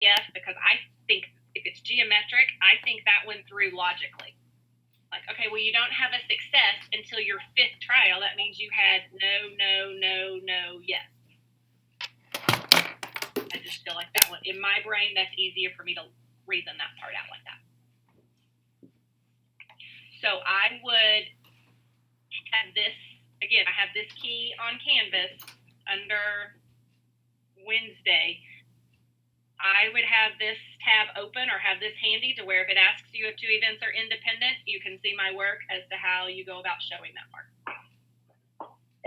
F because I think if it's geometric, I think that went through logically. Like, okay, well, you don't have a success until your 5th trial. That means you had no, yes. I just feel like that one, in my brain, that's easier for me to reason that part out like that. So I would have this, again, I have this key on Canvas under Wednesday. I would have this tab open or have this handy to where if it asks you if 2 events are independent, you can see my work as to how you go about showing that part.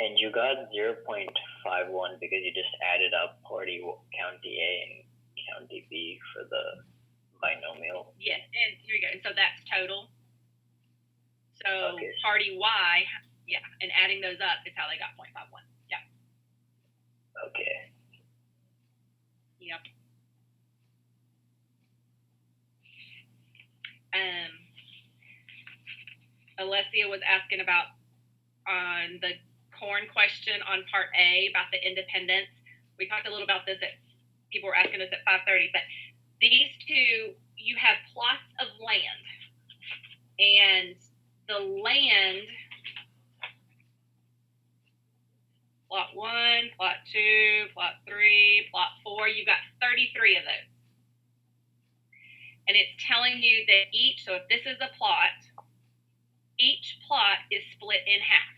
And you got 0.51 because you just added up party county A and county B for the binomial. Yes, and here you go. And so that's total. So okay. Party Y, yeah, and adding those up is how they got 0.51. Yeah. Okay. Yep. Alessia was asking about on the corn question on part A about the independence. We talked a little about this people were asking us at 5:30, but these two, you have plots of land, and the land, plot 1, plot 2, plot 3, plot 4, you've got 33 of those. And it's telling you that so if this is a plot, each plot is split in half.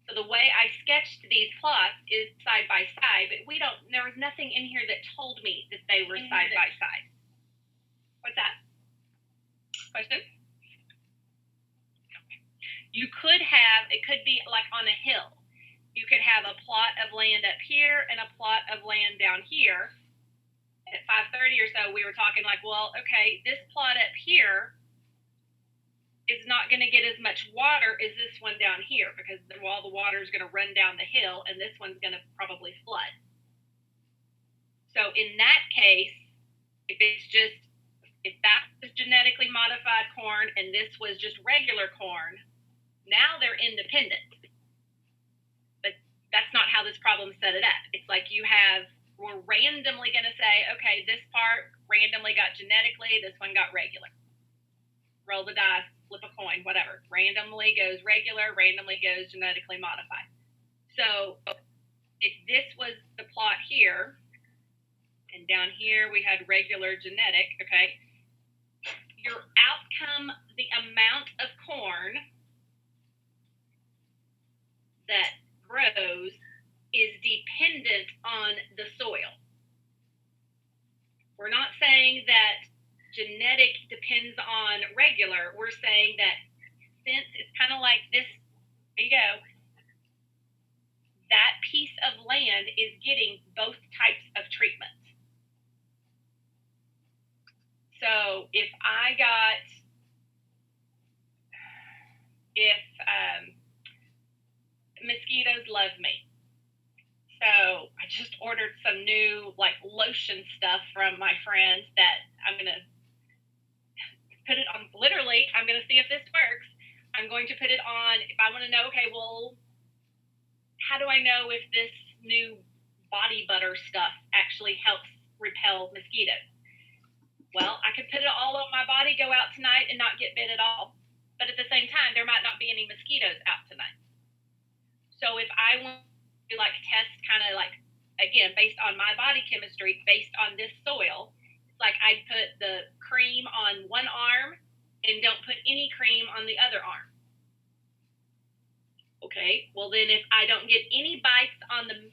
So the way I sketched these plots is side by side, but there was nothing in here that told me that they were side by side. What's that? Question? You could have, it could be like on a hill. You could have a plot of land up here and a plot of land down here. At 5:30 or so, we were talking like, well, okay, this plot up here is not going to get as much water as this one down here because all the water is going to run down the hill and this one's going to probably flood. So in that case, if that was genetically modified corn and this was just regular corn, now they're independent. But that's not how this problem set it up. It's like we're randomly going to say, okay, this part randomly got genetically, this one got regular. Roll the dice, flip a coin, whatever. Randomly goes regular, randomly goes genetically modified. So if this was the plot here, and down here we had regular genetic, okay, your outcome, the amount of corn that grows is dependent on the soil. We're not saying that genetic depends on regular. We're saying that since it's kind of like this, there you go, that piece of land is getting both types of treatment. So if mosquitoes love me. So I just ordered some new lotion stuff from my friends that I'm going to put it on. Literally, I'm going to see if this works. I'm going to put it on if I want to know, okay, well, how do I know if this new body butter stuff actually helps repel mosquitoes? Well, I could put it all on my body, go out tonight and not get bit at all. But at the same time, there might not be any mosquitoes out tonight. So if I want to test again, based on my body chemistry, based on this soil, it's like I'd put the cream on one arm and don't put any cream on the other arm. Okay, well then if I don't get any bites on the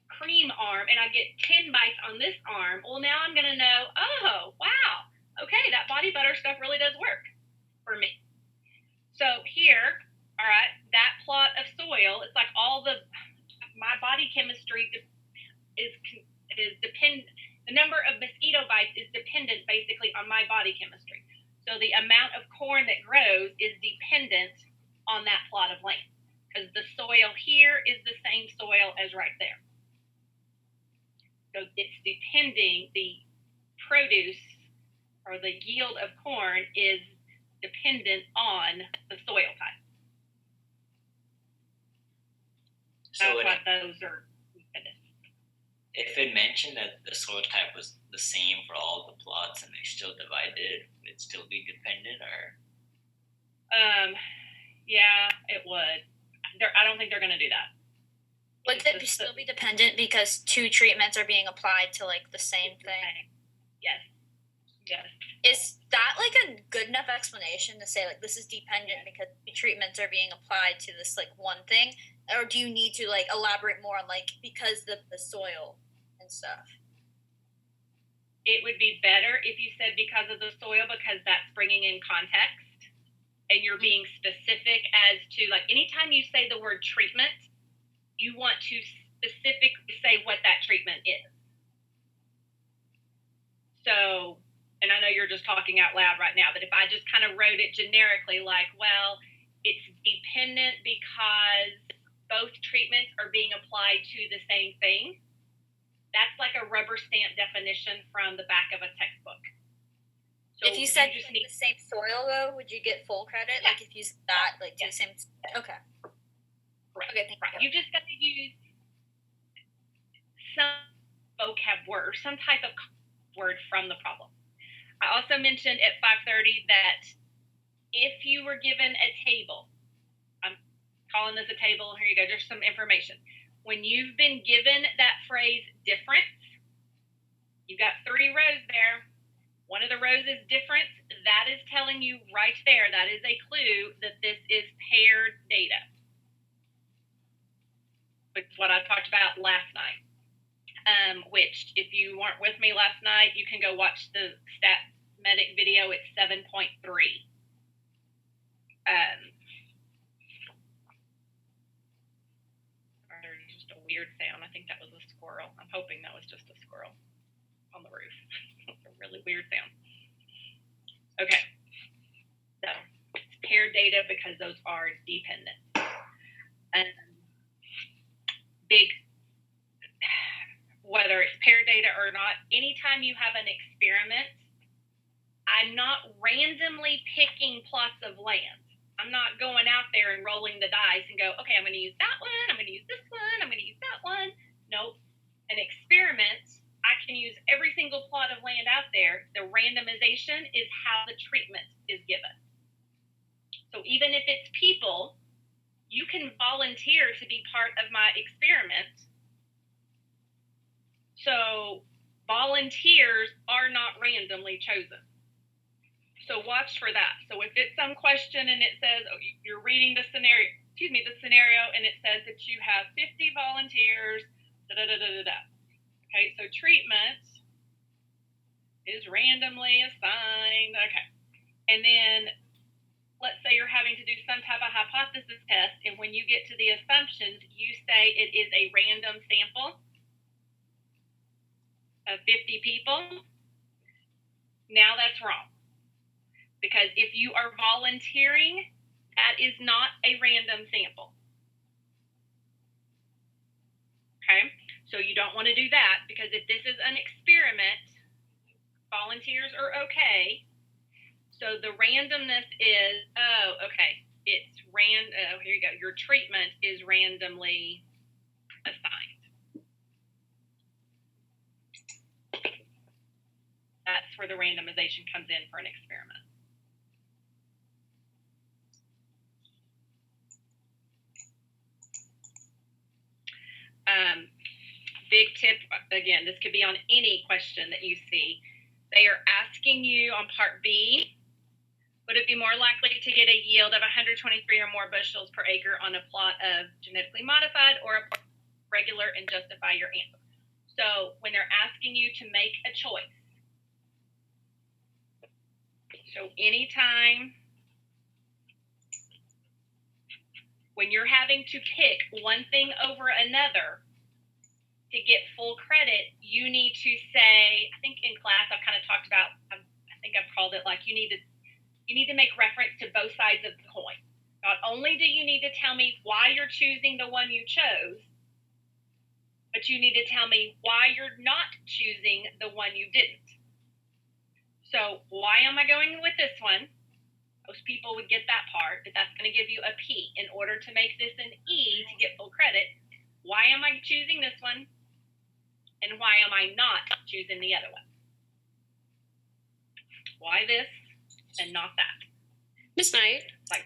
cream arm and I get 10 bites on this arm, well now I'm gonna know, oh, wow, okay, that body butter stuff really does work for me. So here, all right, that plot of soil, it's like my body chemistry is dependent. The number of mosquito bites is dependent basically on my body chemistry. So the amount of corn that grows is dependent on that plot of land because the soil here is the same soil as right there. So it's depending, the produce or the yield of corn is dependent on the soil type. So that's what those are dependent. If it mentioned that the soil type was the same for all the plots and they still divided, would it still be dependent or? Yeah, it would. I don't think they're going to do that. Would it still be dependent because two treatments are being applied to like the same thing? Yes. Yes. Is that like a good enough explanation to say like this is dependent because the treatments are being applied to this like one thing, or do you need to like elaborate more on like because the soil and stuff? It would be better if you said because of the soil, because that's bringing in context and you're being specific as to like anytime you say the word treatment, you want to specifically say what that treatment is. So, and I know you're just talking out loud right now, but if I just kind of wrote it generically, like, well, it's dependent because both treatments are being applied to the same thing, that's like a rubber stamp definition from the back of a textbook. So if you said you just need the same soil, though, would you get full credit? Yeah. Like if you said that, like the same. Okay. Right. Okay. Thank you. You just got to use some vocab word, some type of word from the problem. I also mentioned at 5:30 that if you were given a table, I'm calling this a table, here you go, there's some information. When you've been given that phrase difference, you've got 3 rows there. One of the rows is difference. That is telling you right there, that is a clue that this is paired data, which is what I talked about last night. Which, if you weren't with me last night, you can go watch the stat medic video. It's 7.3. There's just a weird sound. I think that was a squirrel. I'm hoping that was just a squirrel on the roof. It's a really weird sound. Okay. So, it's paired data because those are dependent. Big, whether it's paired data or not, anytime you have an experiment, I'm not randomly picking plots of land. I'm not going out there and rolling the dice and go, okay, I'm going to use that one, I'm going to use this one, I'm going to use that one. Nope. An experiment, I can use every single plot of land out there. The randomization is how the treatment is given. So even if it's people, you can volunteer to be part of my experiment. So volunteers are not randomly chosen. So watch for that. So if it's some question and it says, oh, you're reading the scenario, and it says that you have 50 volunteers, Okay, so treatment is randomly assigned. Okay. And then let's say you're having to do some type of hypothesis test, and when you get to the assumptions, you say it is a random sample of 50 people. Now that's wrong. Because if you are volunteering, that is not a random sample. Okay? So you don't want to do that, because if this is an experiment, volunteers are okay. So the randomness is, it's here you go. Your treatment is randomly assigned. That's where the randomization comes in for an experiment. Big tip, again, this could be on any question that you see. They are asking you on part B, would it be more likely to get a yield of 123 or more bushels per acre on a plot of genetically modified or a regular, and justify your answer. So when they're asking you to make a choice, so anytime when you're having to pick one thing over another to get full credit, you need to say, I think in class I've kind of talked about, I think I've called it like you need to make reference to both sides of the coin. Not only do you need to tell me why you're choosing the one you chose, but you need to tell me why you're not choosing the one you didn't. So why am I going with this one? Most people would get that part, but that's going to give you a P. In order to make this an E to get full credit, why am I choosing this one? And why am I not choosing the other one? Why this and not that? Miss Knight. Talk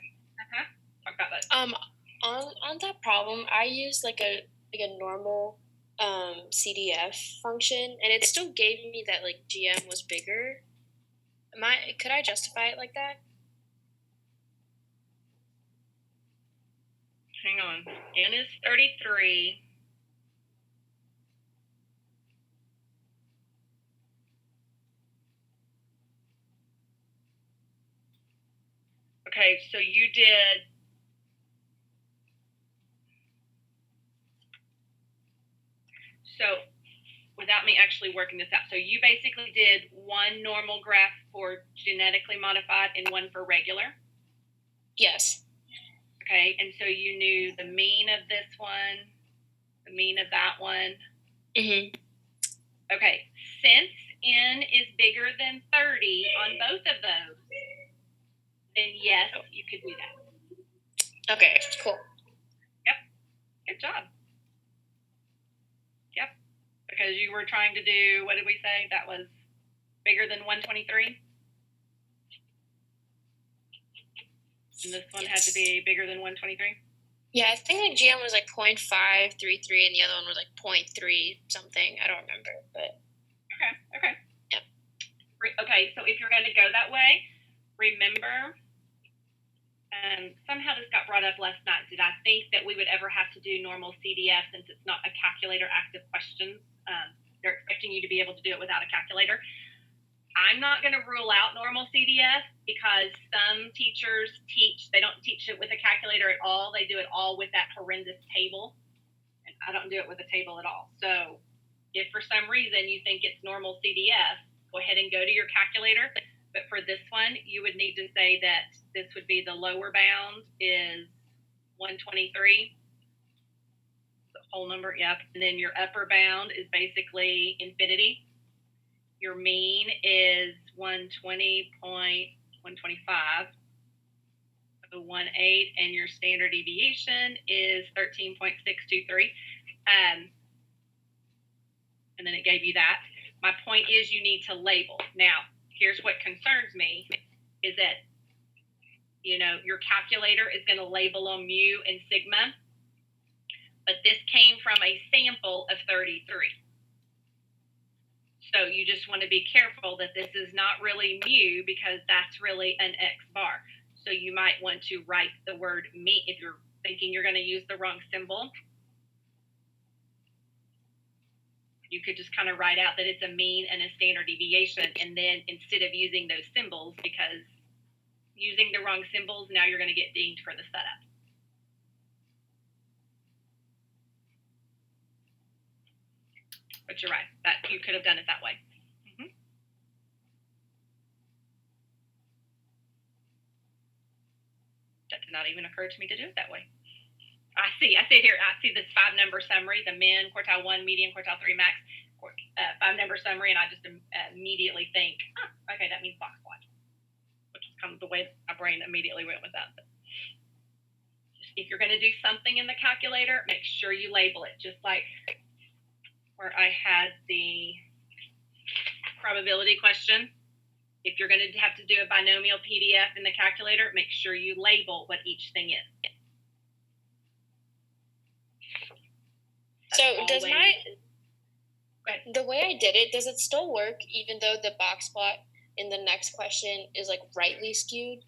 about that. On that problem, I used like a normal CDF function, and it still gave me that like GM was bigger. Could I justify it like that? Hang on. N is 33. Okay, so you did. So, without me actually working this out, so you basically did one normal graph for genetically modified and one for regular? Yes. Okay, and so you knew the mean of this one, the mean of that one. Mm-hmm. Okay, since N is bigger than 30 on both of those, then yes, you could do that. Okay, cool. Yep, good job. Yep, because you were trying to do, what did we say? That was bigger than 123? And this one had to be bigger than 123? Yeah, I think the GM was like 0.533 and the other one was like 0.3 something. I don't remember, but... Okay. Yep. Okay, so if you're going to go that way, remember, somehow this got brought up last night. Did I think that we would ever have to do normal CDF since it's not a calculator active questions? They're expecting you to be able to do it without a calculator. I'm not going to rule out normal CDF because some teachers they don't teach it with a calculator at all. They do it all with that horrendous table. And I don't do it with a table at all. So if for some reason you think it's normal CDF, go ahead and go to your calculator. But for this one, you would need to say that this would be the lower bound is 123. The whole number, yep. And then your upper bound is basically infinity. Your mean is 120.125, 0.18, and your standard deviation is 13.623. And then it gave you that. My point is you need to label. Now, here's what concerns me is that, your calculator is going to label on mu and sigma, but this came from a sample of 33. So you just want to be careful that this is not really mu because that's really an X bar. So you might want to write the word mean if you're thinking you're going to use the wrong symbol. You could just kind of write out that it's a mean and a standard deviation, and then instead of using those symbols, because using the wrong symbols, now you're going to get dinged for the setup. But you're right, that you could have done it that way. Mm-hmm. That did not even occur to me to do it that way. I see it here. I see this 5-number summary, the min, quartile 1, median, quartile 3, max, 5-number summary, and I just immediately think, okay, that means box plot, which is kind of the way my brain immediately went with that. But if you're going to do something in the calculator, make sure you label it, just like where I had the probability question. If you're going to have to do a binomial PDF in the calculator, make sure you label what each thing is. So the way I did it, does it still work even though the box plot in the next question is like rightly skewed?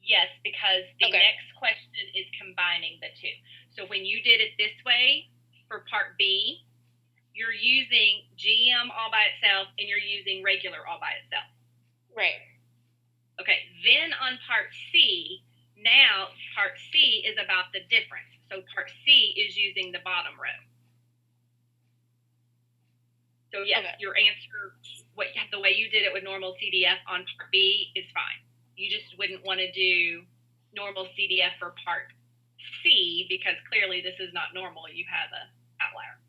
Yes, because the next question is combining the two. So when you did it this way for part B, you're using GM all by itself and you're using regular all by itself. Right. Okay, then on part C, now part C is about the difference. So part C is using the bottom row. So yes, your answer, the way you did it with normal CDF on part B is fine. You just wouldn't want to do normal CDF for part C because clearly this is not normal. You have an outlier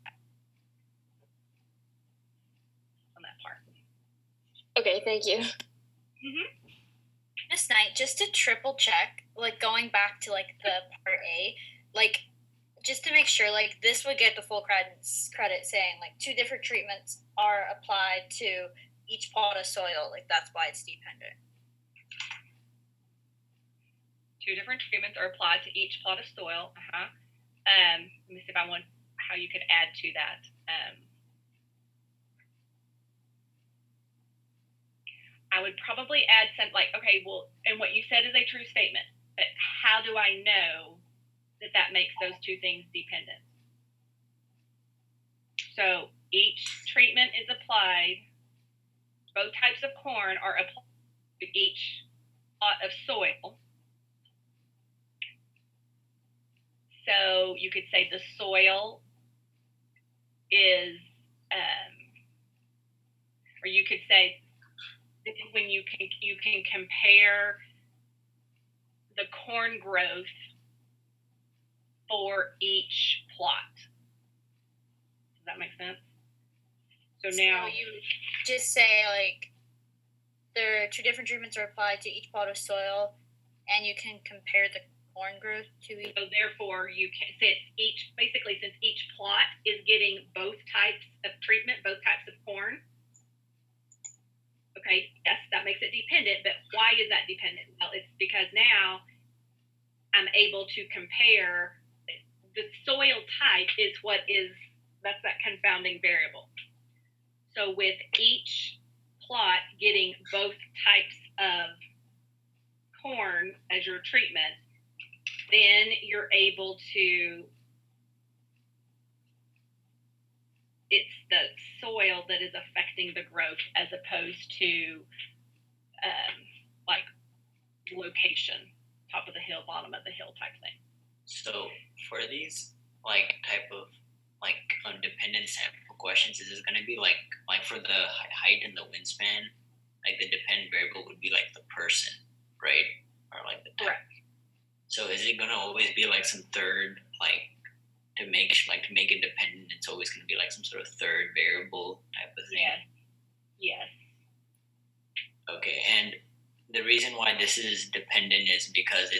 on that part. Okay, thank you. Mm-hmm. Miss Knight, just to triple check, like going back to like the part A, like just to make sure, like this would get the full credit saying like 2 different treatments are applied to each plot of soil. Like that's why it's dependent. 2 different treatments are applied to each plot of soil. Let me see if I want how you could add to that. I would probably add something like, okay, well, and what you said is a true statement, but how do I know that that makes those 2 things dependent? So each treatment is applied, both types of corn are applied to each plot of soil. So you could say the soil is, or you could say, this is when you can compare the corn growth for each plot. Does that make sense? So now you just say like there are 2 different treatments are applied to each plot of soil, and you can compare the corn growth to each. So therefore, you can since each plot is getting both types of treatment, both types of corn. Okay, yes, that makes it dependent, but why is that dependent? Well, it's because now I'm able to compare the soil type is that's that confounding variable. So with each plot getting both types of corn as your treatment, then you're able to, it's the soil that is affecting the growth as opposed to like location, top of the hill, bottom of the hill type thing. So for these like type of like dependent sample questions, is this going to be like for the height and the wingspan, like the dependent variable would be like the person, right? Or like the type. Correct. So is it going to always be like some third, like to make it dependent, it's always going to be like some sort of third variable type of thing? Yes. Okay, and the reason why this is dependent is because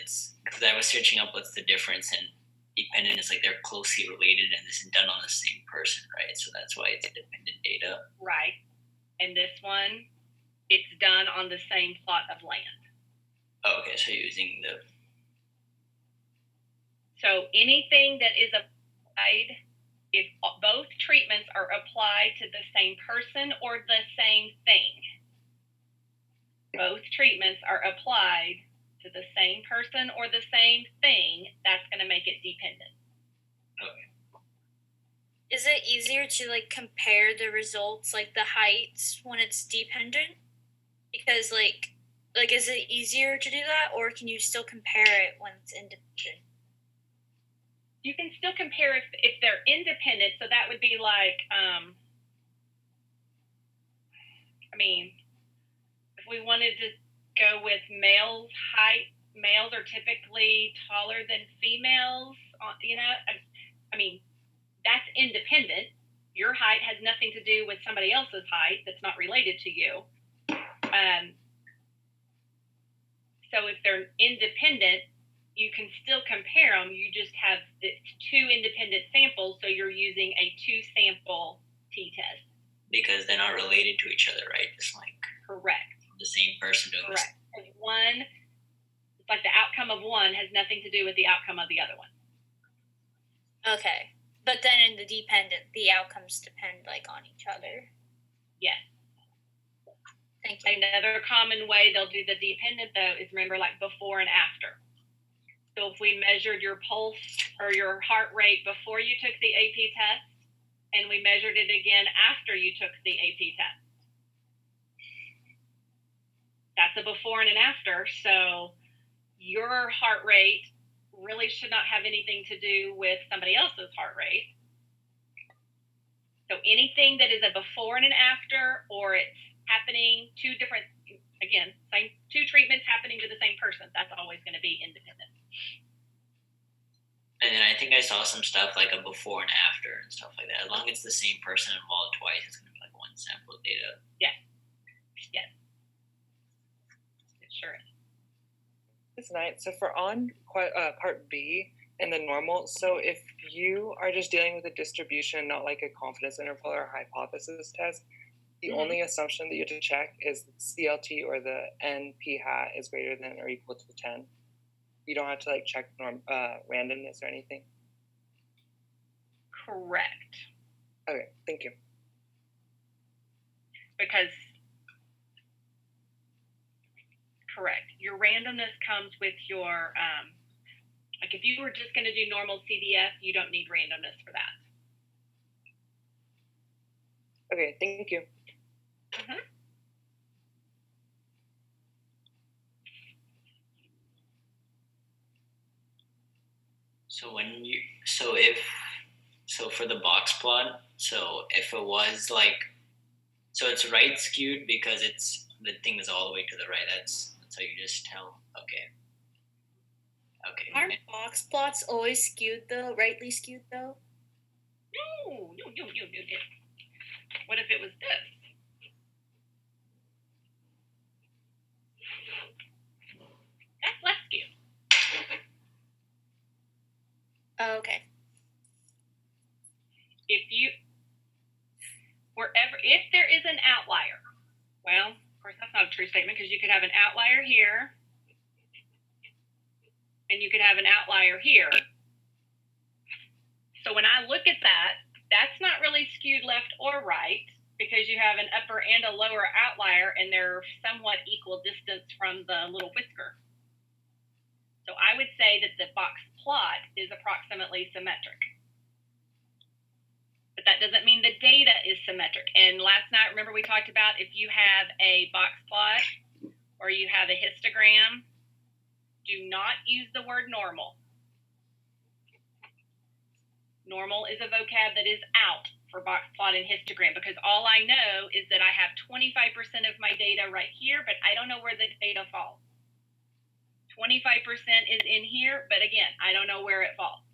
I was searching up what's the difference, and dependent is like they're closely related and this is done on the same person, right? So that's why it's dependent data. Right. And this one, it's done on the same plot of land. Oh, okay, so using So anything that is applied, if both treatments are applied to the same person or the same thing, both treatments are applied to the same person or the same thing, that's going to make it dependent. Okay. Is it easier to like compare the results, like the heights, when it's dependent? Because like is it easier to do that, or can you still compare it when it's independent? You can still compare if they're independent. So that would be like, if we wanted to go with males' height, males are typically taller than females. That's independent. Your height has nothing to do with somebody else's height that's not related to you. So if they're independent, you can still compare them. You just have 2 independent samples, so you're using a 2-sample t-test. Because they're not related to each other, right? It's like correct. The same person doing correct. One, it's like the outcome of one has nothing to do with the outcome of the other one. Okay. But then in the dependent, the outcomes depend like on each other. Yes. Thank you. Another common way they'll do the dependent though is remember like before and after. So if we measured your pulse or your heart rate before you took the AP test, and we measured it again after you took the AP test, that's a before and an after. So your heart rate really should not have anything to do with somebody else's heart rate. So anything that is a before and an after, or it's happening 2 different, again, same 2 treatments happening to the same person, that's always going to be independent. And then I think I saw some stuff like a before and after and stuff like that. As long as it's the same person involved twice, it's going to be like 1 sample of data. Yes. Yes. It sure is. That's nice. So for on part B, in the normal. So if you are just dealing with a distribution, not like a confidence interval or hypothesis test, the only assumption that you have to check is that CLT or the NP hat is greater than or equal to 10. You don't have to like check randomness or anything. Correct. Okay, thank you. Because correct, your randomness comes with your like if you were just going to do normal CDF, you don't need randomness for that. Okay, thank you. So for the box plot, so if it was like, so it's right skewed because the thing is all the way to the right. That's how you just tell. Okay. Aren't box plots always skewed though? Rightly skewed though? No. What if it was this? That's less skewed. Oh, okay. If there is an outlier, well, of course that's not a true statement because you could have an outlier here and you could have an outlier here. So when I look at that, that's not really skewed left or right because you have an upper and a lower outlier and they're somewhat equal distance from the little whisker. So I would say that the box plot is approximately symmetric. But that doesn't mean the data is symmetric. And last night, remember we talked about if you have a box plot or you have a histogram, do not use the word normal. Normal is a vocab that is out for box plot and histogram because all I know is that I have 25% of my data right here, but I don't know where the data falls. 25% is in here, but again, I don't know where it falls.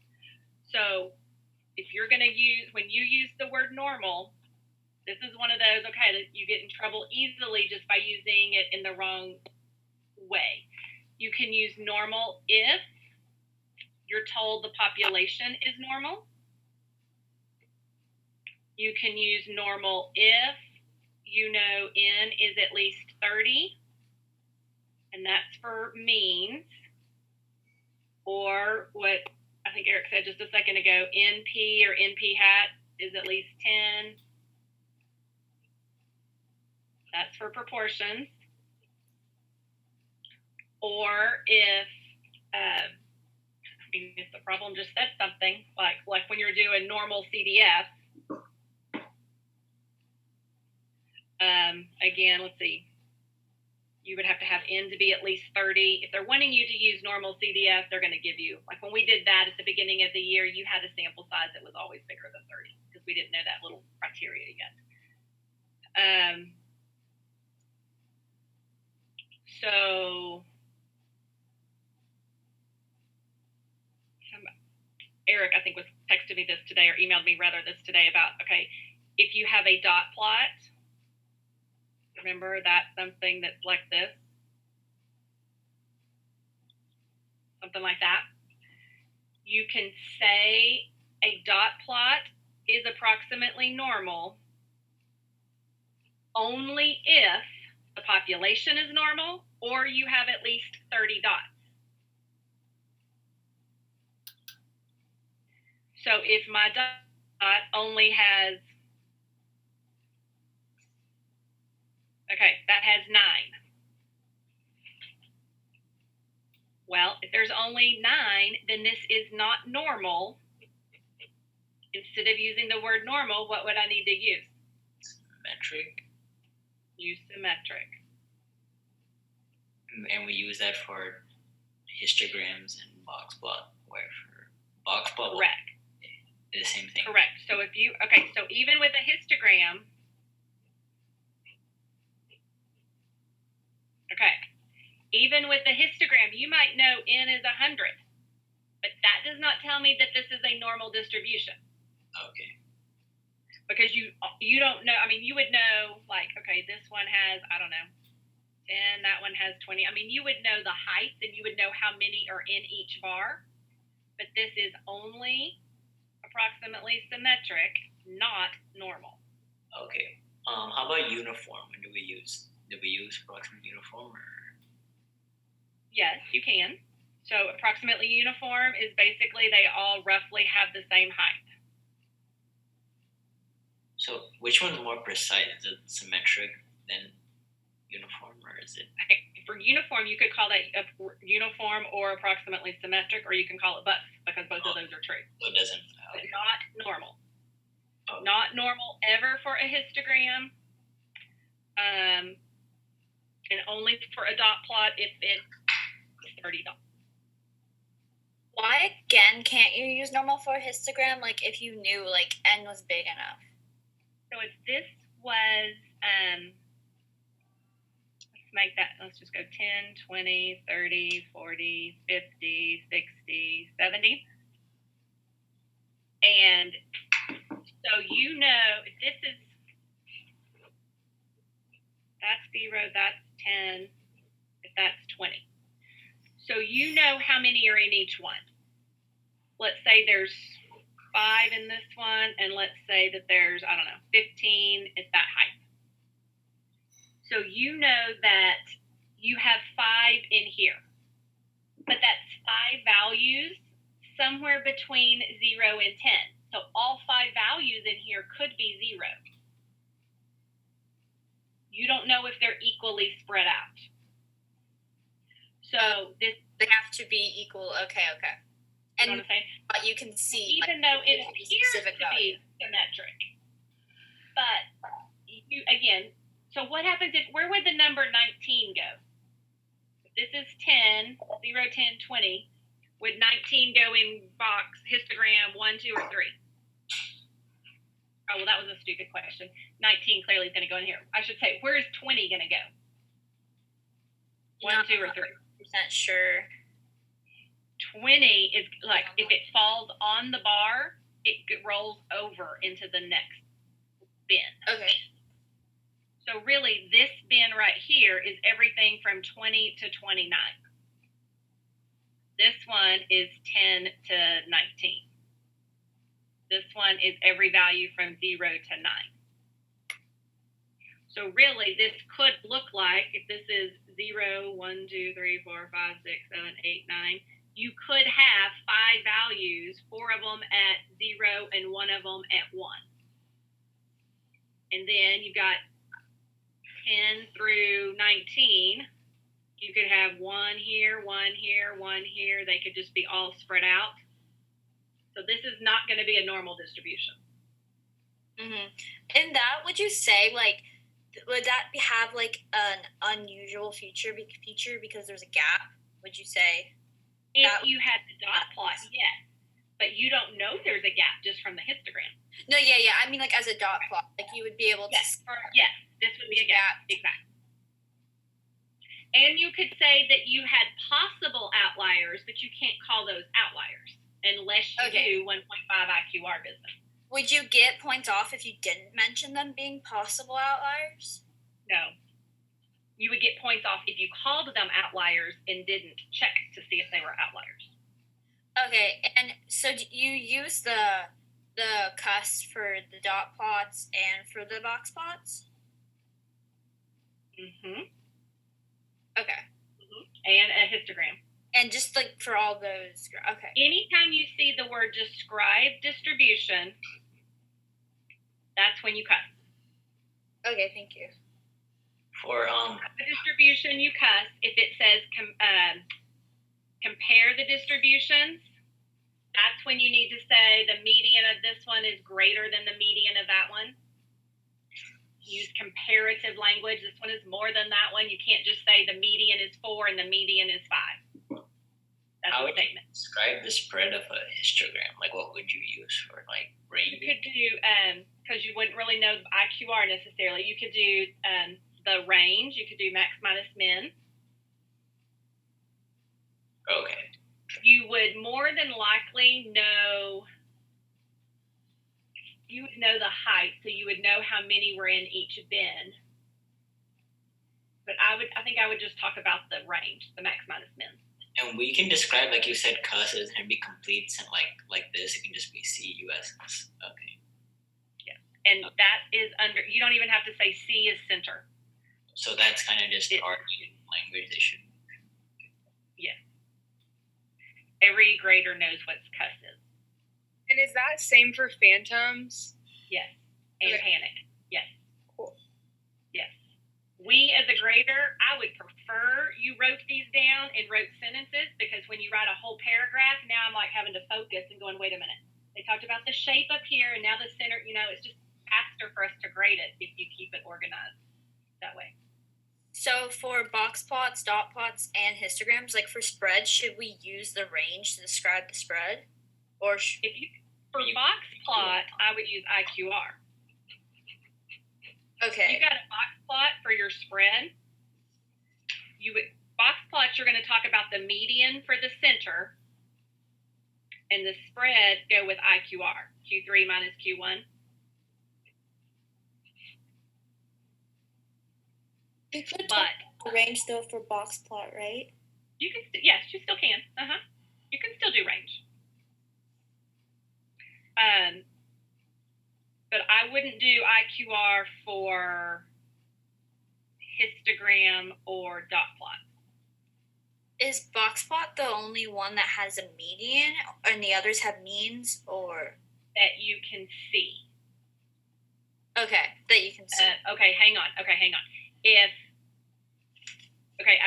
So if you're going to when you use the word normal, this is one of those, okay, that you get in trouble easily just by using it in the wrong way. You can use normal if you're told the population is normal. You can use normal if you know N is at least 30, and that's for means, or what I think Eric said just a second ago, NP or NP hat is at least 10. That's for proportions. Or if if the problem just said something, like when you're doing normal CDF, again, let's see, you would have to have N to be at least 30. If they're wanting you to use normal CDF, they're going to give you, like when we did that at the beginning of the year, you had a sample size that was always bigger than 30 because we didn't know that little criteria yet. So Eric, I think, was texted me this today or emailed me rather this today about, okay, if you have a dot plot, remember that's something that's like this, something like that. You can say a dot plot is approximately normal only if the population is normal or you have at least 30 dots. So if my dot only has, okay, that has 9. Well, if there's only 9, then this is not normal. Instead of using the word normal, what would I need to use? Symmetric. Use symmetric. And we use that for histograms and box plot, where for box plot, correct, the same thing. Correct. So if you, okay, so even with a histogram, okay, even with a histogram, you might know N is 100, but that does not tell me that this is a normal distribution. Okay. Because you don't know, I mean, you would know, like, okay, this one has, I don't know, 10, that one has 20. I mean, you would know the height and you would know how many are in each bar. but this is only approximately symmetric, not normal. Okay. How about uniform? When do we use approximate uniform? Or? Yes, you can. So approximately uniform is basically they all roughly have the same height. So which one's more precise? Is it symmetric than uniform, or is it? Okay, for uniform, you could call that a uniform or approximately symmetric, or you can call it both, because both of those are true. So it doesn't. But not normal. Oh. Not normal ever for a histogram. And only for a dot plot if it is 30 dots. Why again can't you use normal for a histogram? Like if you knew like n was big enough. So if this was let's just go 10, 20, 30, 40, 50, 60, 70. And so you know if this is, that's 0, that's 10, if that's 20. So you know how many are in each one. Let's say there's 5 in this one, and let's say that there's, 15 at that height. So you know that you have 5 in here, but that's 5 values somewhere between 0 and 10. So all 5 values in here could be 0. You don't know if they're equally spread out. So they have to be equal. Okay. You know what I'm saying? But you can see, even though it appears to be symmetric. But you again, so what happens where would the number 19 go? If this is 10, 0, 10, 20. Would 19 go in box, histogram 1, 2, or 3? Oh, well, that was a stupid question. 19 clearly is going to go in here. I should say, where is 20 going to go? 1, 2, or 3? Sure. 20 is like, if it falls on the bar, it rolls over into the next bin. Okay. So really, this bin right here is everything from 20 to 29. This one is 10 to 19. This one is every value from 0 to 9. So really, this could look like, if this is 0, 1, 2, 3, 4, 5, 6, 7, 8, 9, you could have 5 values, 4 of them at 0 and 1 of them at 1. And then you've got 10 through 19. You could have 1 here, 1 here, 1 here. They could just be all spread out. So this is not going to be a normal distribution. Mm-hmm. And that, would you say, like, would that have like an unusual feature because there's a gap? Would you say? If you had the dot plot, yes. But you don't know there's a gap just from the histogram. No, yeah. I mean, like as a dot plot, like you would be able to. Yes, this would be a gap. Exactly. And you could say that you had possible outliers, but you can't call those outliers unless you do 1.5 IQR business. Would you get points off if you didn't mention them being possible outliers? No. You would get points off if you called them outliers and didn't check to see if they were outliers. Okay, and so do you use the cus for the dot plots and for the box plots? Mm-hmm. Okay. Mm-hmm. And a histogram. And just like for all those, okay. Anytime you see the word describe distribution, that's when you cuss. Okay, thank you. For the distribution, you cuss. If it says compare the distributions, that's when you need to say the median of this one is greater than the median of that one. Use comparative language. This one is more than that one. You can't just say the median is 4 and the median is 5. That's how a would statement. you describe the spread of a histogram? Like, what would you use for like range? You could do because you wouldn't really know IQR necessarily. You could do the range. You could do max minus min. Okay. You would more than likely know. You would know the height, so you would know how many were in each bin. But I think I would just talk about the range, the max minus min. And we can describe, like you said, cus as and be complete and like this. It can just be CUS. Okay. And that is under. You don't even have to say C is center. So that's kind of just our language. They should. Yeah. Every grader knows what cus is. And is that same for phantoms? Yes. And Okay. panic. Yes. Cool. Yes. We, as a grader, I would prefer you wrote these down and wrote sentences, because when you write a whole paragraph, now I'm like having to focus and going, wait a minute. They talked about the shape up here and now the center, it's just faster for us to grade it if you keep it organized that way. So for box plots, dot plots, and histograms, like for spreads, should we use the range to describe the spread? Or for box plot, I would use IQR. okay. You got a box plot for your spread. Box plots, you're going to talk about the median for the center, and the spread go with IQR, Q3 minus Q1. You could But talk range though for box plot, right? you can, yes, you still can. You can still do range. But I wouldn't do IQR for histogram or dot plot. Is box plot the only one that has a median, and the others have means, or That you can see. okay, that you can see? Okay, hang on.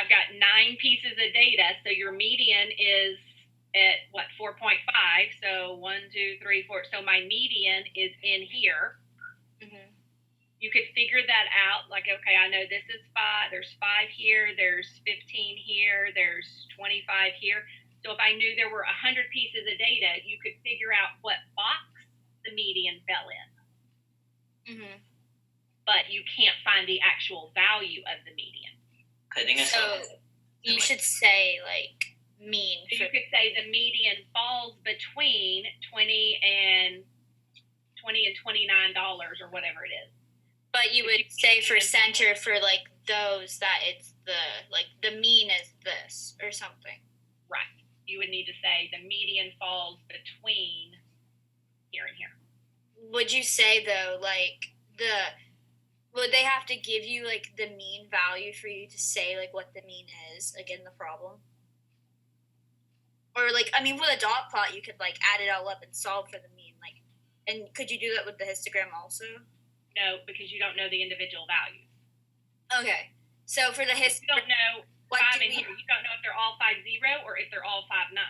I've got 9 pieces of data, so your median is at what, 4.5? So 1, 2, 3, 4. So my median is in here. Mm-hmm. You could figure that out. Like, okay, I know this is 5. There's 5 here. There's 15 here. There's 25 here. So if I knew there were 100 pieces of data, you could figure out what box the median fell in. Mm-hmm. But you can't find the actual value of the median. I think So you should say like mean. So you could say the median falls between $20 and $29 or whatever it is. But you would say for center for like those that it's the mean is this or something. Right. You would need to say the median falls between here and here. Would you say though, like would they have to give you like the mean value for you to say like what the mean is, like in the problem? Or like, I mean, with a dot plot, you could like add it all up and solve for the mean. Like, and could you do that with the histogram also? No, because you don't know the individual values. Okay. So for the You don't know what 5 do in we- here. You don't know if they're all 5-0 or if they're all 5-9.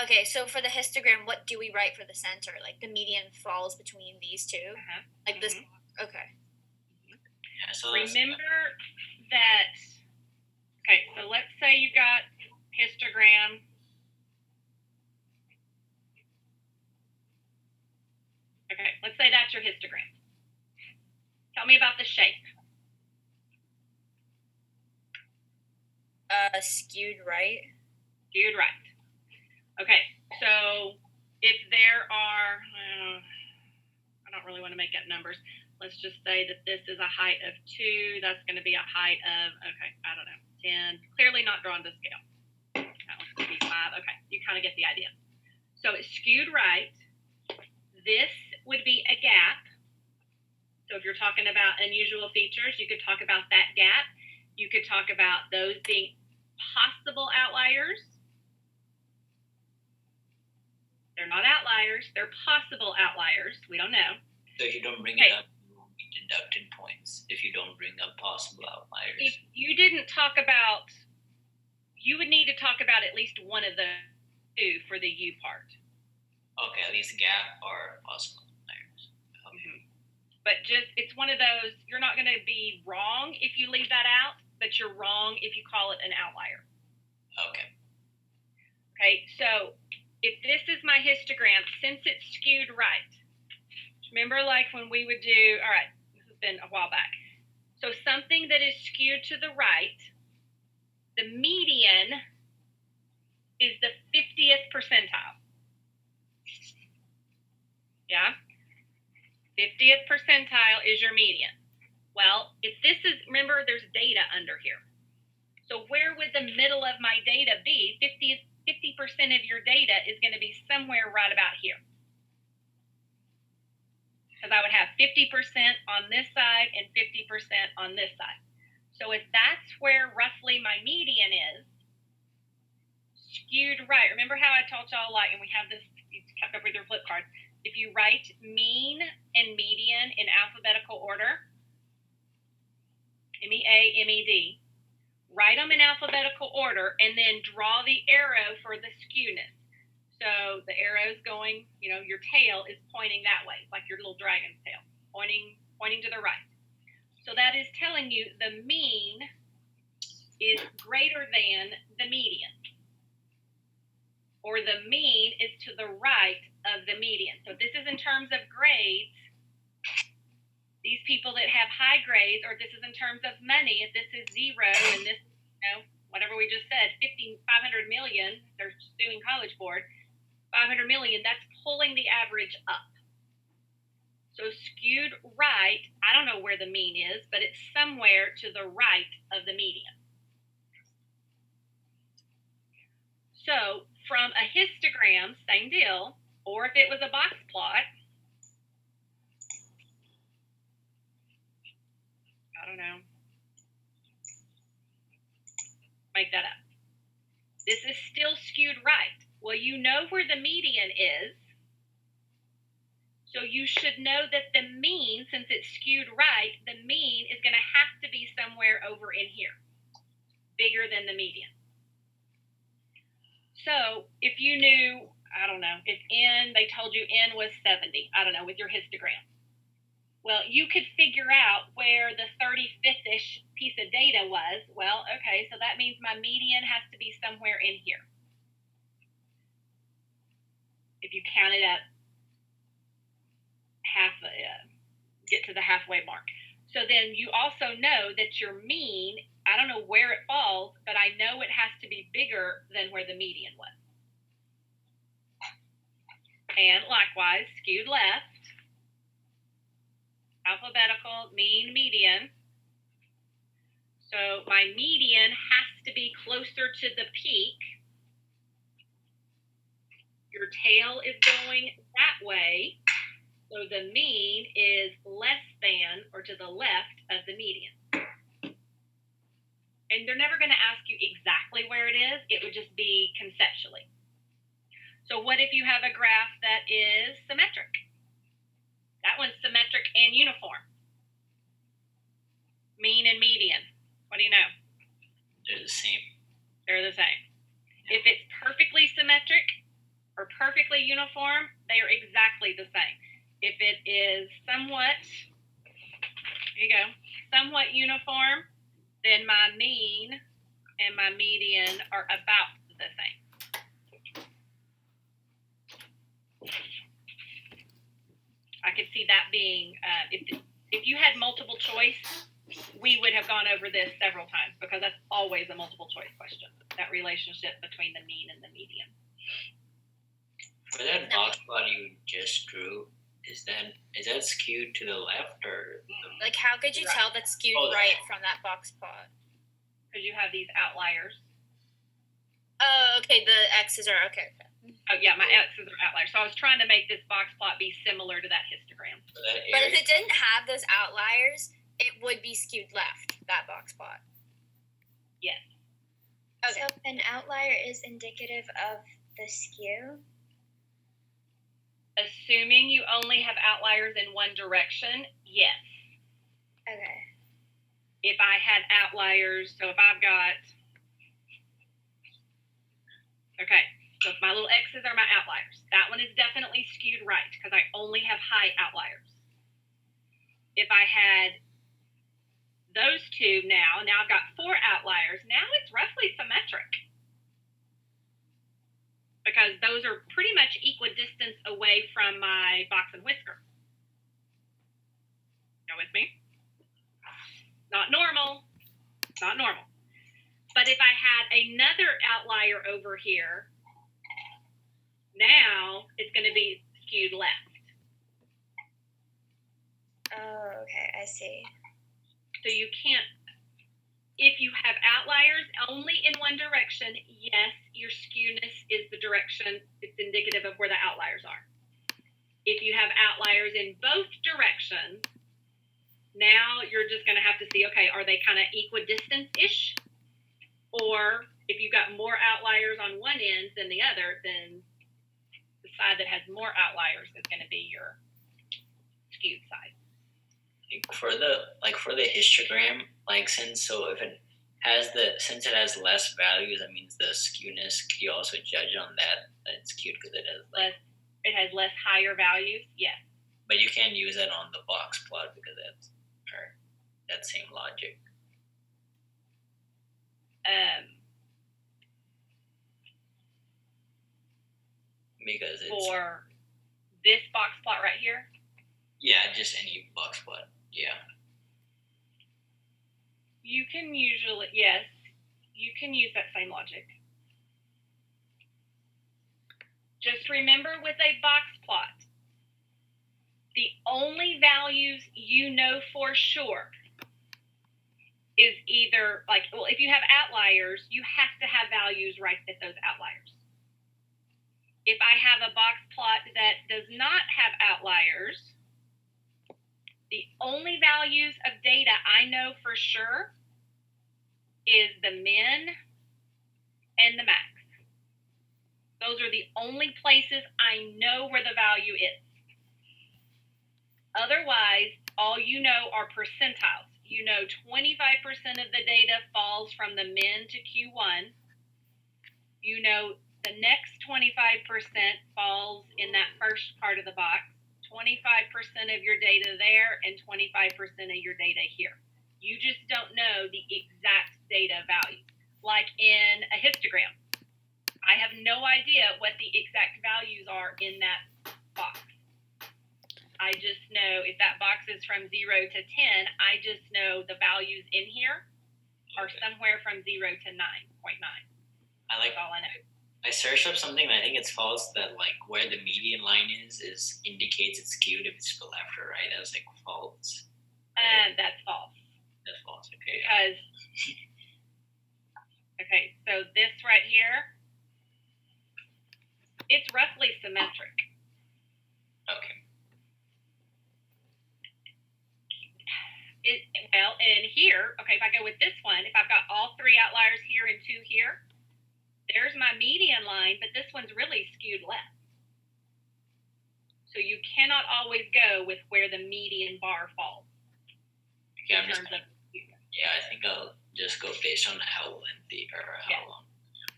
Okay, so for the histogram, what do we write for the center? Like the median falls between these two? Like this? Okay. Yeah, so Remember that, okay, so let's say you got histogram. Okay, let's say that's your histogram. Tell me about the shape. Skewed right. Skewed right. Okay, so if there are, I don't really want to make up numbers. Let's just say that this is a height of 2. That's going to be a height of, okay, I don't know, 10. Clearly not drawn to scale. That one's going to be 5. Okay, you kind of get the idea. So it's skewed right. This would be a gap. So if you're talking about unusual features, you could talk about that gap. You could talk about those being possible outliers. They're not outliers. They're possible outliers. We don't know. So if you don't bring it up, you will be deducted points if you don't bring up possible outliers. If you didn't talk about, you would need to talk about at least one of the 2 for the U part. Okay, at least a gap or possible outliers. Okay. But just, it's one of those, you're not going to be wrong if you leave that out, but you're wrong if you call it an outlier. Okay. Okay, so if this is my histogram, since it's skewed right, remember like when we would do, all right, this has been a while back. So something that is skewed to the right, the median is the 50th percentile. Yeah? 50th percentile is your median. Well, if this is, remember there's data under here. So where would the middle of my data be? 50% of your data is going to be somewhere right about here. Because I would have 50% on this side and 50% on this side. So if that's where roughly my median is, skewed right. Remember how I told y'all, like, and we have this, you kept up with your flip cards. If you write mean and median in alphabetical order, M-E-A, M-E-D, write them in alphabetical order, and then draw the arrow for the skewness. So the arrow's going, you know, your tail is pointing that way, like your little dragon's tail, pointing to the right. So that is telling you the mean is greater than the median, or the mean is to the right of the median. So this is in terms of grades. These people that have high grades, or this is in terms of money, if this is zero and this, you know, whatever we just said, 500 million, they're suing College Board, 500 million, that's pulling the average up. So skewed right, I don't know where the mean is, but it's somewhere to the right of the median. So from a histogram, same deal, or if it was a box plot, I don't know, make that up. This is still skewed right. Well, you know where the median is, so you should know that the mean, since it's skewed right, the mean is going to have to be somewhere over in here, bigger than the median. So if you knew, I don't know, if n, they told you n was 70, I don't know, with your histogram. Well, you could figure out where the 35th-ish piece of data was. Well, okay, so that means my median has to be somewhere in here. If you count it up, get to the halfway mark. So then you also know that your mean, I don't know where it falls, but I know it has to be bigger than where the median was. And likewise, skewed left, alphabetical, mean, median. So my median has to be closer to the peak. Your tail is going that way. So the mean is less than or to the left of the median. And they're never going to ask you exactly where it is. It would just be conceptually. So what if you have a graph that is symmetric? That one's symmetric and uniform. Mean and median. What do you know? They're the same. They're the same. If it's perfectly symmetric or perfectly uniform, they are exactly the same. If it is somewhat, here you go, somewhat uniform, then my mean and my median are about the same. I could see that being, if you had multiple choice, we would have gone over this several times because that's always a multiple choice question, that relationship between the mean and the median. For that box plot you just drew, is that skewed to the left or Like, how could you tell that's skewed right from that box plot? Because you have these outliers. Oh, okay, the X's are, okay. Oh, yeah, my X's are outliers. So I was trying to make this box plot be similar to that histogram. But if it didn't have those outliers, it would be skewed left, that box plot. Yes. Okay. So an outlier is indicative of the skew? Assuming you only have outliers in one direction, yes. Okay. If I had outliers, so if I've got, okay, so if my little X's are my outliers, that one is definitely skewed right because I only have high outliers. If I had those two now I've got 4 outliers, now it's roughly symmetric because those are pretty much equidistant away from my box and whisker. Go with me? Not normal. Not normal. But if I had another outlier over here, now it's going to be skewed left. Oh, okay, I see. So you can't, If you have outliers only in one direction, yes, your skewness is the direction. It's indicative of where the outliers are. If you have outliers in both directions, now you're just going to have to see, okay, are they kind of equidistant-ish? Or if you've got more outliers on one end than the other, then the side that has more outliers is going to be your skewed side. For the histogram, since it has less values, that means the skewness. Can you also judge on that it's skewed because it has less higher values? Yes. But you can't use it on the box plot because that's that same logic. Because it's for this box plot right here. Yeah, just any box plot. Yeah. You can use that same logic. Just remember with a box plot, the only values you know for sure is either if you have outliers, you have to have values right at those outliers. If I have a box plot that does not have outliers, the only values of data I know for sure is the min and the max. Those are the only places I know where the value is. Otherwise, all you know are percentiles. You know 25% of the data falls from the min to Q1. You know the next 25% falls in that first part of the box. 25% of your data there and 25% of your data here. You just don't know the exact data values. Like in a histogram, I have no idea what the exact values are in that box. I just know if that box is from 0 to 10, I just know the values in here are somewhere from 0 to 9.9. That's all I know. I searched up something, and I think it's false that where the median line is indicates it's skewed if it's to the left or right. That was false. That's false. That's false. Okay. Because so this right here, it's roughly symmetric. Okay. And here, if I go with this one, if I've got all 3 outliers here and 2 here, there's my median line, but this one's really skewed left. So you cannot always go with where the median bar falls. Yeah, I think I'll just go based on how lengthy or how long.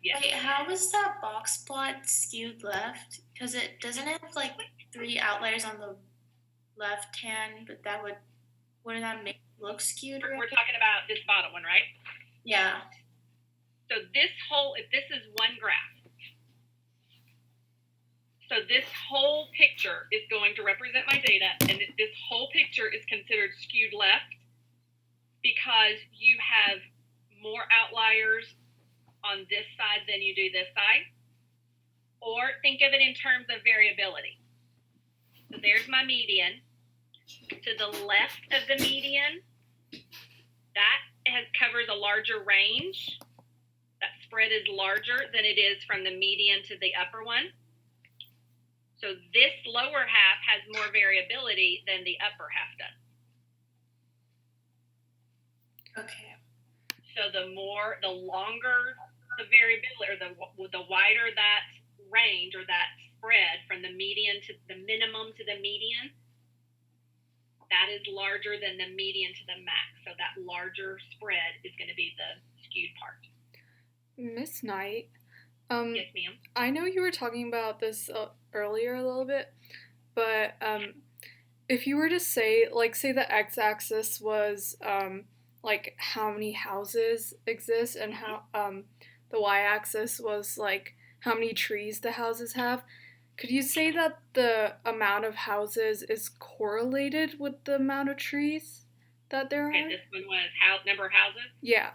Yeah. Wait, how is that box plot skewed left? Because it doesn't have 3 outliers on the left hand, but wouldn't that make it look skewed? We're talking about this bottom one, right? Yeah. So if this is one graph, so this whole picture is going to represent my data, and this whole picture is considered skewed left because you have more outliers on this side than you do this side. Or think of it in terms of variability. So there's my median. To the left of the median, that covers a larger range. That spread is larger than it is from the median to the upper one. So this lower half has more variability than the upper half does. Okay. So the longer the variability, or the wider that range or that spread from the median to the minimum to the median, that is larger than the median to the max. So that larger spread is going to be the skewed part. Miss Knight, Yes, ma'am. I know you were talking about this earlier a little bit, but if you were to say the x-axis was how many houses exist, and how the y-axis was how many trees the houses have, could you say that the amount of houses is correlated with the amount of trees that there are? Okay, this one was number of houses? Yeah.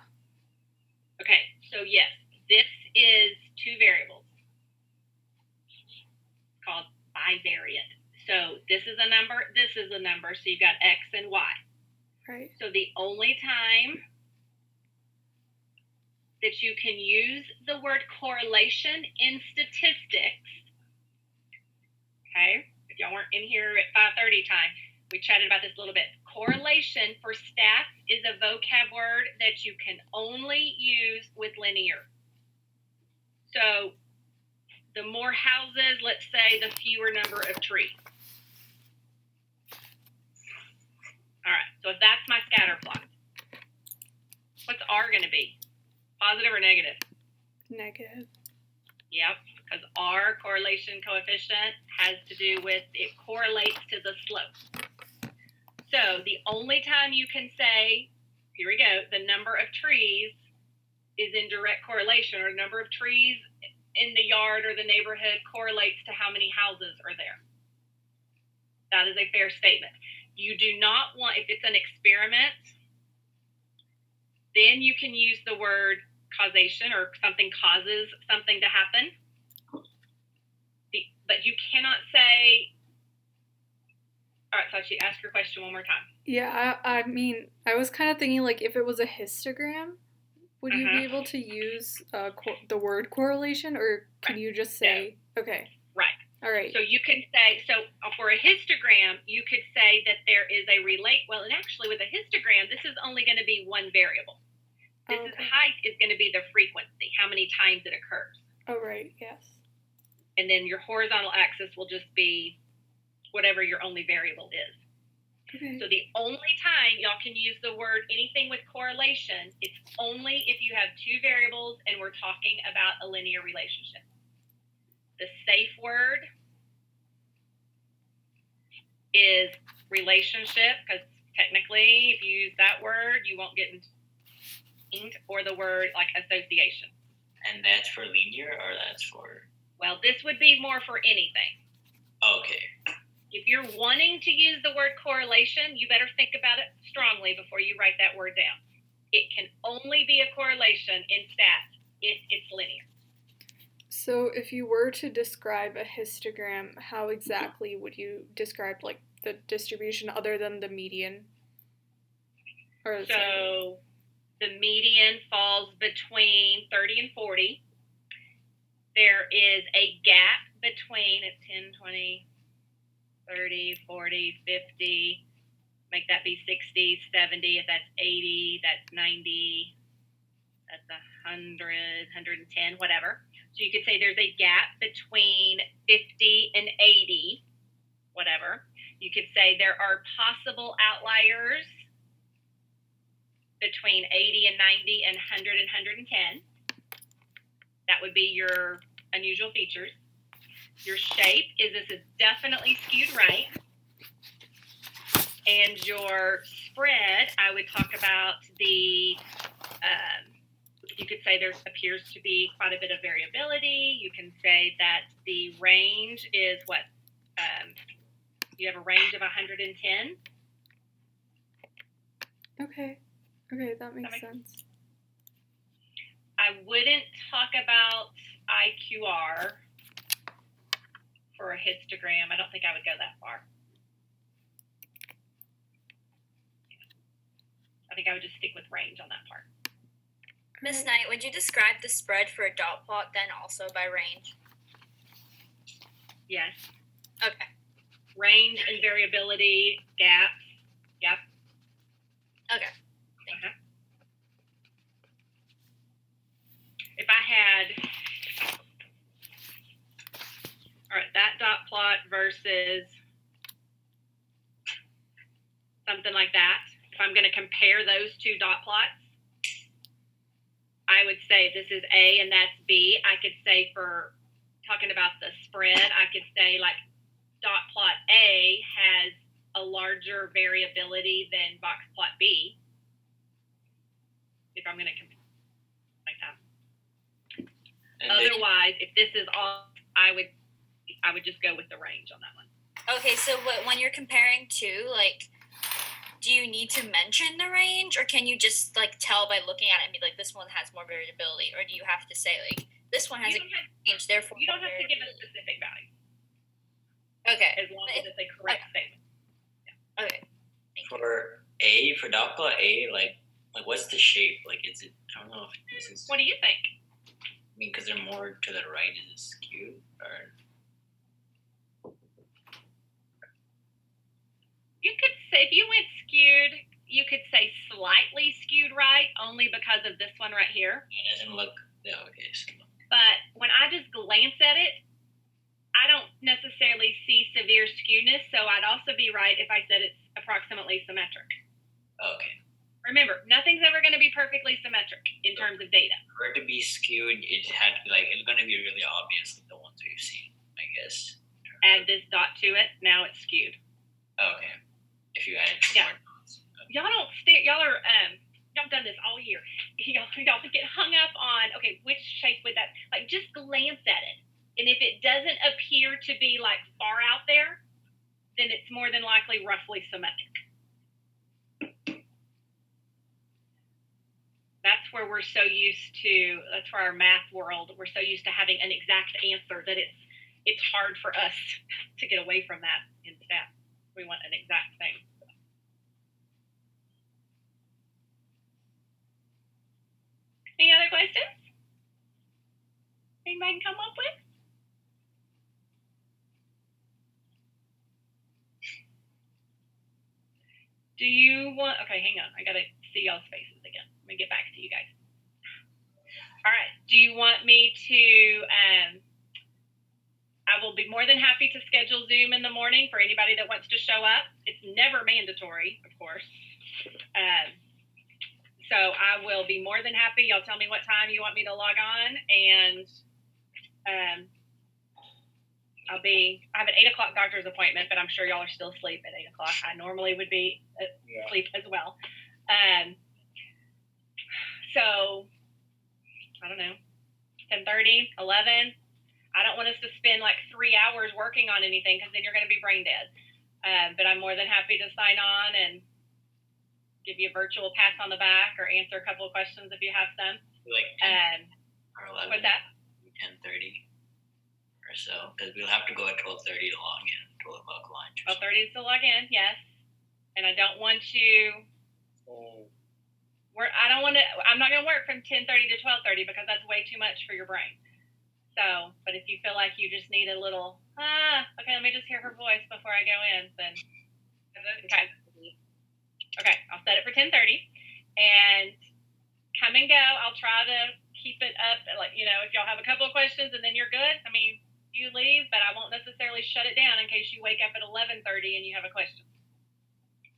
Okay, so yes, this is 2 variables called bivariate. So this is a number, this is a number, so you've got x and y. Right. So the only time that you can use the word correlation in statistics. Okay, if y'all weren't in here at 5:30 time, we chatted about this a little bit. Correlation for stats is a vocab word that you can only use with linear. So the more houses, let's say, the fewer number of trees. All right, so if that's my scatter plot, what's R going to be? Positive or negative? Negative. Yep, because R, correlation coefficient, has to do with, it correlates to the slope. So the only time you can say, here we go, the number of trees is in direct correlation, or the number of trees in the yard or the neighborhood correlates to how many houses are there. That is a fair statement. You do not want, if it's an experiment, then you can use the word causation, or something causes something to happen. But you cannot say, all right, Sachi, ask your question one more time. Yeah, I mean, I was kind of thinking, like, if it was a histogram, would you be able to use the word correlation, or can you just say, okay. Right. All right. So you can say, so for a histogram, you could say that there is a well, and actually with a histogram, this is only going to be one variable. This is height is going to be the frequency, how many times it occurs. Oh, right, yes. And then your horizontal axis will just be whatever your only variable is. Okay. So the only time y'all can use the word anything with correlation, it's only if you have two variables and we're talking about a linear relationship. The safe word is relationship, because technically if you use that word, you won't get into, or the word like association. And that's for linear, or that's for? Well, this would be more for anything. Okay. If you're wanting to use the word correlation, you better think about it strongly before you write that word down. It can only be a correlation in stats if it's linear. So if you were to describe a histogram, how exactly would you describe, like, the distribution other than the median? So the median falls between 30 and 40. There is a gap between 10, 20, 30, 40, 50, make that be 60, 70, if that's 80, that's 90, that's 100, 110, whatever. So you could say there's a gap between 50 and 80, whatever. You could say there are possible outliers between 80 and 90 and 100 and 110. That would be your unusual features. Your shape is this is definitely skewed right. And your spread, I would talk about the, you could say there appears to be quite a bit of variability. You can say that the range is what? You have a range of 110. Okay, that makes sense. I wouldn't talk about IQR for a histogram. I don't think I would go that far. I think I would just stick with range on that part. Miss Knight, would you describe the spread for a dot plot then also by range? Yes. Okay. Range and variability, gaps. Yep. Okay. If I had, all right, that dot plot versus something like that, if I'm going to compare those two dot plots, I would say this is A and that's B. I could say for talking about the spread, I could say like dot plot A has a larger variability than box plot B. If I'm going to compare like that. And otherwise, if this is all, I would just go with the range on that one. Okay, so when you're comparing two, like, do you need to mention the range, or can you just like tell by looking at it and be like, this one has more variability, or do you have to say like, this one has a range, therefore you don't have to give a specific value. Okay. As long as it's a correct statement. Yeah. Okay. For A, for dot plot A, like Like, what's the shape? Like, is it? I don't know if this is. What do you think? I mean, because they're more to the right. Is it skewed or? You could say, if you went skewed, you could say slightly skewed right, only because of this one right here. It doesn't look. Yeah. Okay. So. But when I just glance at it, I don't necessarily see severe skewness, so I'd also be right if I said it's approximately symmetric. Okay. Remember, nothing's ever going to be perfectly symmetric in terms of data. For it to be skewed, it had to be like, it's going to be really obvious, like the ones we've seen, I guess. Add this dot to it, now it's skewed. Okay. If you added two more dots. Okay. Y'all don't stare, y'all are, y'all done this all year. Y'all get hung up on, okay, which shape would that, like, just glance at it. And if it doesn't appear to be, like, far out there, then it's more than likely roughly symmetric. That's where we're so used to, that's where our math world, we're so used to having an exact answer that it's hard for us to get away from that in stats. We want an exact thing. Any other questions? Anybody can come up with? Do you want, okay, hang on. I gotta see y'all's faces again. Let me get back to you guys. All right. Do you want me to, I will be more than happy to schedule Zoom in the morning for anybody that wants to show up. It's never mandatory, of course. So I will be more than happy. Y'all tell me what time you want me to log on, and I have an 8 o'clock doctor's appointment, but I'm sure y'all are still asleep at 8 o'clock. I normally would be asleep as well. So, I don't know, 10:30, 11. I don't want us to spend like 3 hours working on anything because then you're going to be brain dead. But I'm more than happy to sign on and give you a virtual pat on the back or answer a couple of questions if you have some. Like 10 or 11. What's that? 10:30 or so, because we'll have to go at 12:30 to log in. 12 o'clock lunch. 12:30 is to log in, yes. And I don't want you. I'm not going to work from 10:30 to 12:30 because that's way too much for your brain. So, but if you feel like you just need a little, okay, let me just hear her voice before I go in, then, okay. Okay, I'll set it for 10:30, and come and go. I'll try to keep it up, like, you know, if y'all have a couple of questions and then you're good, I mean, you leave, but I won't necessarily shut it down in case you wake up at 11:30 and you have a question.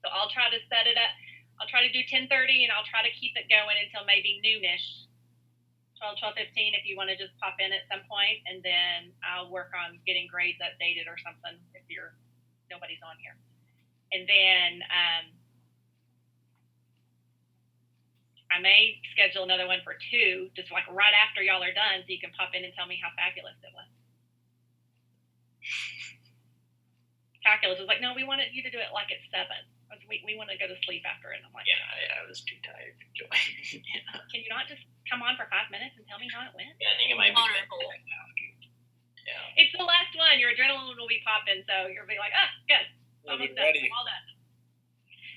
So I'll try to set it up. I'll try to do 10:30, and I'll try to keep it going until maybe noonish, 12:15 if you want to just pop in at some point, and then I'll work on getting grades updated or something if nobody's on here. And then I may schedule another one for 2, just like right after y'all are done, so you can pop in and tell me how fabulous it was. Calculus was like, no, we wanted you to do it like at 7. We want to go to sleep after it. And I'm like, yeah, I was too tired to join. Yeah. Can you not just come on for 5 minutes and tell me how it went? Yeah, I think it might be Honorable. Yeah. It's the last one. Your adrenaline will be popping, so you'll be like, good. Almost done. I'm all done.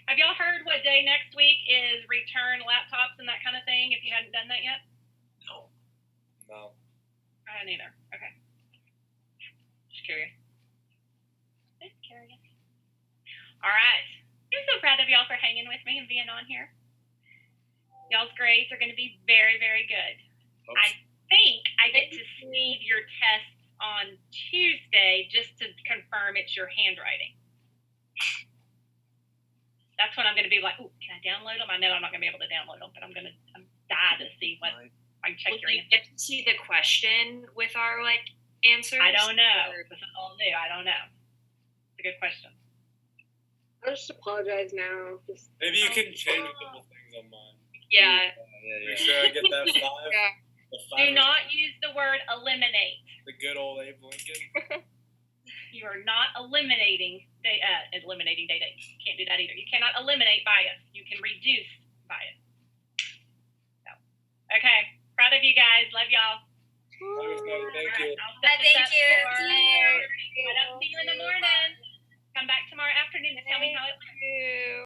Have y'all heard what day next week is return laptops and that kind of thing, if you hadn't done that yet? No. I hadn't either. Okay. Just curious. All right. I'm so proud of y'all for hanging with me and being on here. Y'all's grades are going to be very, very good. Oops. I think I get to see your tests on Tuesday just to confirm it's your handwriting. That's when I'm going to be like, ooh, can I download them? I know I'm not going to be able to download them, but I'm die to see what I can check your answers. Get to see the question with our answers? I don't know. This is all new. I don't know. It's a good question. I'll just apologize now. Maybe you can change a couple things on mine. Yeah. Make sure I get that 5. Yeah. Do not use the word eliminate. The good old Abe Lincoln. You are not eliminating data. You can't do that either. You cannot eliminate bias. You can reduce bias. So, okay. Proud of you guys. Love y'all. Thank you. Thank you. I don't see you in the morning. Come back tomorrow afternoon to tell me how it went.